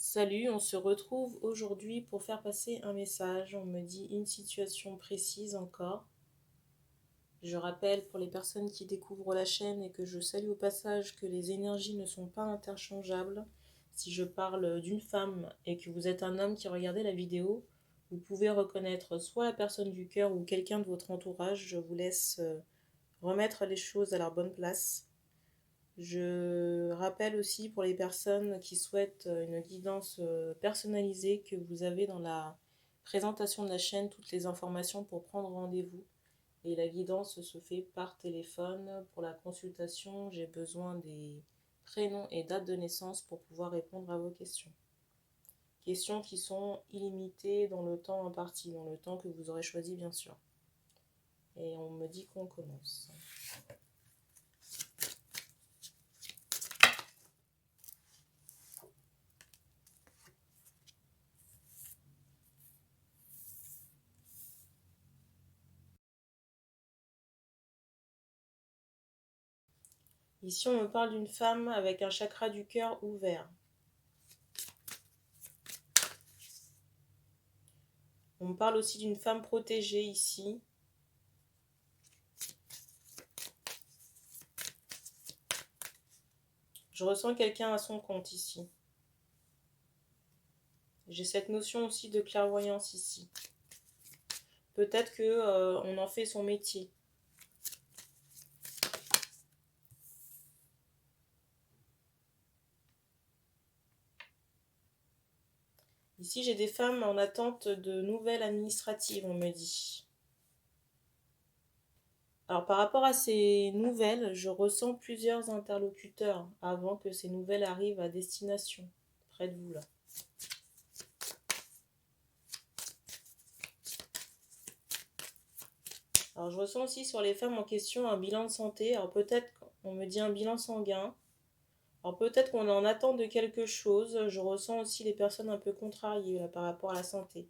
Salut, on se retrouve aujourd'hui pour faire passer un message. On me dit une situation précise encore. Je rappelle pour les personnes qui découvrent la chaîne et que je salue au passage que les énergies ne sont pas interchangeables. Si je parle d'une femme et que vous êtes un homme qui regardez la vidéo, vous pouvez reconnaître soit la personne du cœur ou quelqu'un de votre entourage. Je vous laisse remettre les choses à leur bonne place. Je rappelle aussi pour les personnes qui souhaitent une guidance personnalisée que vous avez dans la présentation de la chaîne toutes les informations pour prendre rendez-vous. Et la guidance se fait par téléphone. Pour la consultation, j'ai besoin des prénoms et dates de naissance pour pouvoir répondre à vos questions. Questions qui sont illimitées dans le temps imparti, dans le temps que vous aurez choisi bien sûr. Et on me dit qu'on commence. Ici, on me parle d'une femme avec un chakra du cœur ouvert. On me parle aussi d'une femme protégée ici. Je ressens quelqu'un à son compte ici. J'ai cette notion aussi de clairvoyance ici. Peut-être que on en fait son métier. Ici, j'ai des femmes en attente de nouvelles administratives, on me dit. Alors, par rapport à ces nouvelles, je ressens plusieurs interlocuteurs avant que ces nouvelles arrivent à destination, près de vous, là. Alors, je ressens aussi sur les femmes en question un bilan de santé. Alors, peut-être qu'on me dit un bilan sanguin. Alors peut-être qu'on est en attente de quelque chose. Je ressens aussi les personnes un peu contrariées là, par rapport à la santé.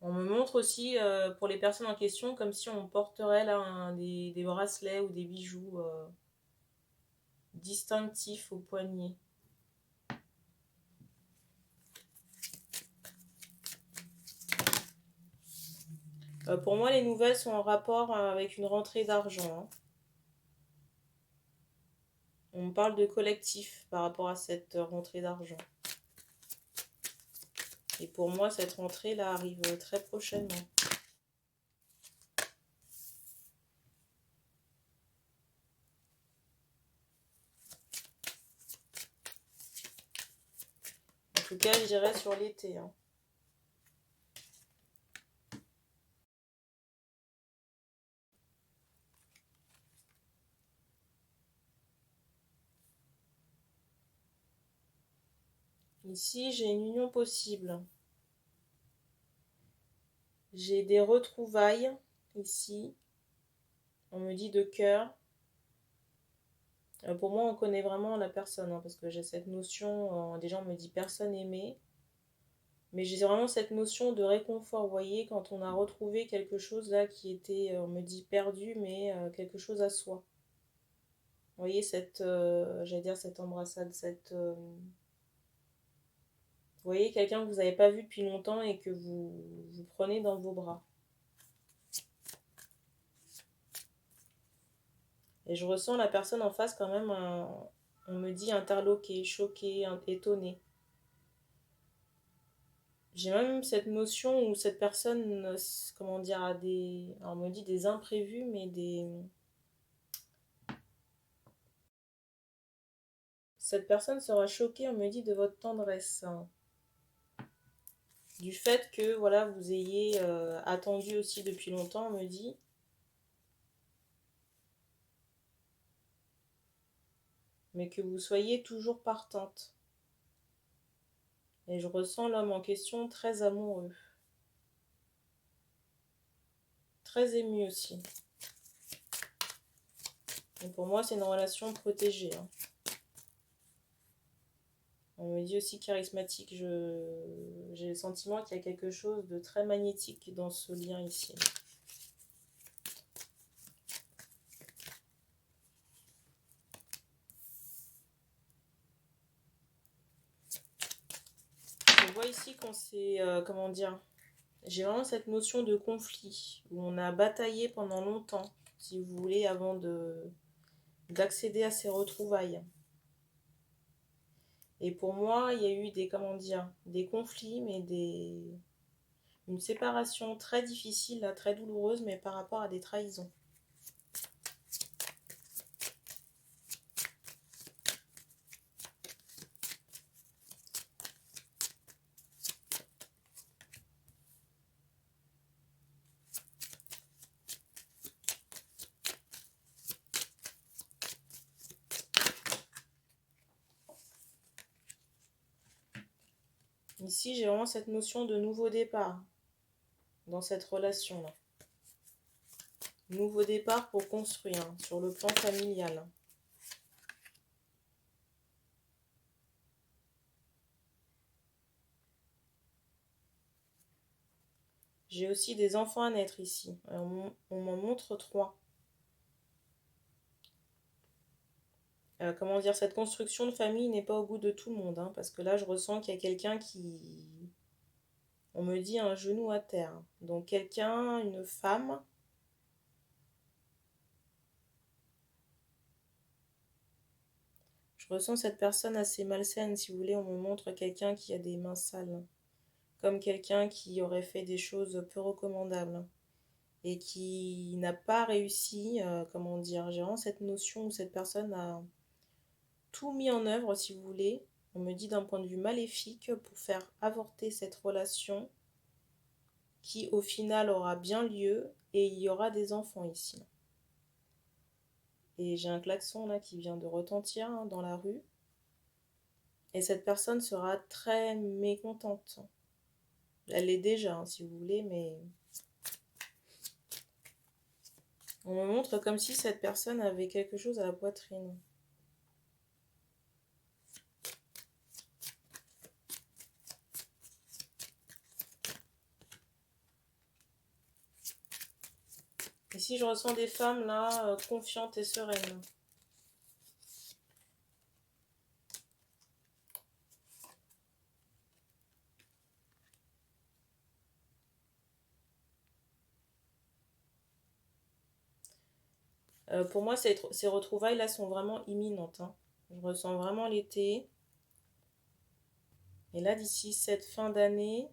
On me montre aussi pour les personnes en question comme si on porterait là des bracelets ou des bijoux distinctifs au poignet. Pour moi, les nouvelles sont en rapport avec une rentrée d'argent. Hein. On me parle de collectif par rapport à cette rentrée d'argent. Et pour moi, cette rentrée-là arrive très prochainement. En tout cas, je dirais sur l'été. Hein. Ici, j'ai une union possible. J'ai des retrouvailles ici. On me dit de cœur. Pour moi, on connaît vraiment la personne, hein, parce que j'ai cette notion, déjà on me dit personne aimée. Mais j'ai vraiment cette notion de réconfort, vous voyez, quand on a retrouvé quelque chose là qui était, on me dit perdu, mais quelque chose à soi. Vous voyez, j'allais dire cette embrassade, vous voyez, quelqu'un que vous n'avez pas vu depuis longtemps et que vous prenez dans vos bras. Et je ressens la personne en face quand même, on me dit interloqué, choqué, étonné. J'ai même cette notion où cette personne, comment dire, a des... Alors on me dit des imprévus, mais des... Cette personne sera choquée, on me dit, de votre tendresse. Hein. Du fait que, voilà, vous ayez attendu aussi depuis longtemps, on me dit. Mais que vous soyez toujours partante. Et je ressens l'homme en question très amoureux. Très ému aussi. Et pour moi, c'est une relation protégée. Hein. On me dit aussi charismatique. J'ai le sentiment qu'il y a quelque chose de très magnétique dans ce lien ici. Je vois ici qu'on s'est, comment dire, j'ai vraiment cette notion de conflit, où on a bataillé pendant longtemps, si vous voulez, avant d'accéder à ces retrouvailles. Et pour moi, il y a eu des, comment dire, des conflits, mais une séparation très difficile, là, très douloureuse, mais par rapport à des trahisons. Ici, j'ai vraiment cette notion de nouveau départ dans cette relation-là. Nouveau départ pour construire sur le plan familial. J'ai aussi des enfants à naître ici. Alors, on m'en montre 3. Comment dire, cette construction de famille n'est pas au goût de tout le monde, hein, parce que là, je ressens qu'il y a quelqu'un qui... On me dit un genou à terre. Donc quelqu'un, une femme... Je ressens cette personne assez malsaine, si vous voulez. On me montre quelqu'un qui a des mains sales. Comme quelqu'un qui aurait fait des choses peu recommandables. Et qui n'a pas réussi, comment dire, j'ai vraiment cette notion où cette personne a tout mis en œuvre, si vous voulez. On me dit d'un point de vue maléfique pour faire avorter cette relation qui au final aura bien lieu et il y aura des enfants ici. Et j'ai un klaxon là qui vient de retentir dans la rue. Et cette personne sera très mécontente. Elle l'est déjà, hein, si vous voulez, mais... On me montre comme si cette personne avait quelque chose à la poitrine. Ici, je ressens des femmes là, confiantes et sereines. Pour moi, ces retrouvailles-là sont vraiment imminentes. Hein. Je ressens vraiment l'été. Et là, d'ici cette fin d'année,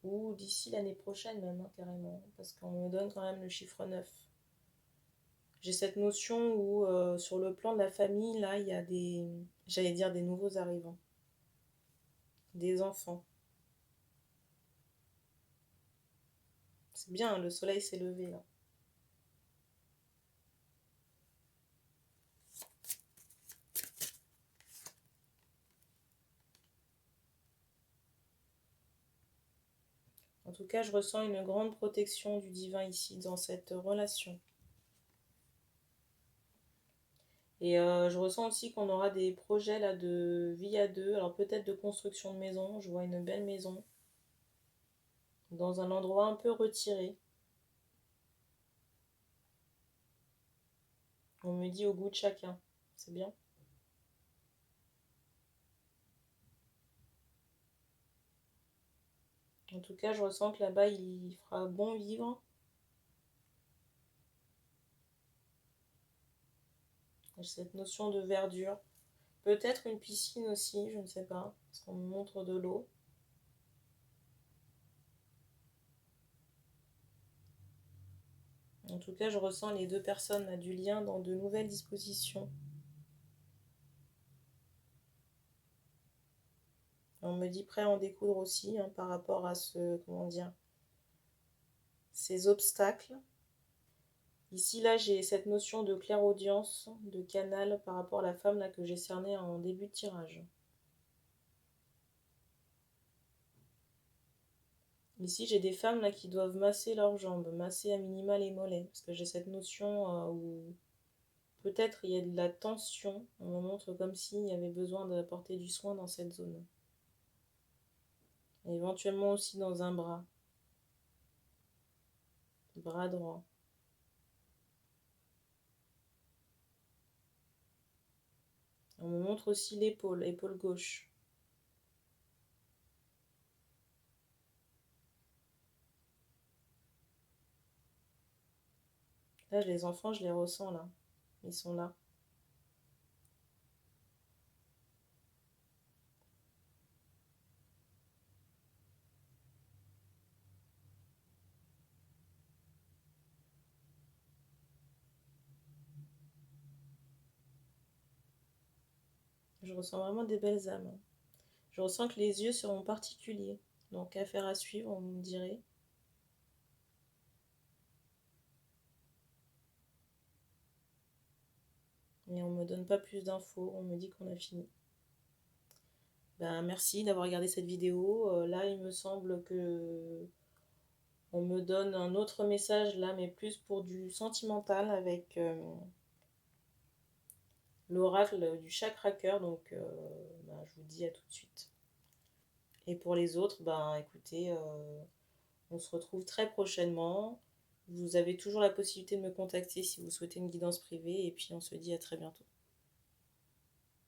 ou d'ici l'année prochaine même, hein, carrément, parce qu'on me donne quand même le chiffre 9. J'ai cette notion où, sur le plan de la famille, là, il y a des, j'allais dire des nouveaux arrivants, des enfants. C'est bien, hein, le soleil s'est levé, là. En tout cas, je ressens une grande protection du divin ici, dans cette relation. Et je ressens aussi qu'on aura des projets là de vie à deux, alors peut-être de construction de maison. Je vois une belle maison dans un endroit un peu retiré. On me dit au goût de chacun, c'est bien. En tout cas, je ressens que là-bas, il fera bon vivre. J'ai cette notion de verdure. Peut-être une piscine aussi, je ne sais pas, parce qu'on me montre de l'eau. En tout cas, je ressens les deux personnes là, du lien dans de nouvelles dispositions. On me dit prêt à en découdre aussi, hein, par rapport à comment dire, ces obstacles. Ici, là, j'ai cette notion de clairaudience, de canal par rapport à la femme là, que j'ai cernée en début de tirage. Ici, j'ai des femmes là, qui doivent masser leurs jambes, masser à minima les mollets, parce que j'ai cette notion où Peut-être il y a de la tension. On me montre comme s'il y avait besoin d'apporter du soin dans cette zone. Et éventuellement aussi dans un bras. Bras droit. On me montre aussi l'épaule, épaule gauche. Là, les enfants, je les ressens là. Ils sont là. Je ressens vraiment des belles âmes. Je ressens que les yeux seront particuliers. Donc, affaire à suivre, on me dirait. Mais on me donne pas plus d'infos. On me dit qu'on a fini. Ben, merci d'avoir regardé cette vidéo. Là, il me semble que on me donne un autre message là, mais plus pour du sentimental avec l'oracle du chakra cœur. Donc, ben, je vous dis à tout de suite. Et pour les autres, ben, écoutez, on se retrouve très prochainement. Vous avez toujours la possibilité de me contacter si vous souhaitez une guidance privée. Et puis, on se dit à très bientôt.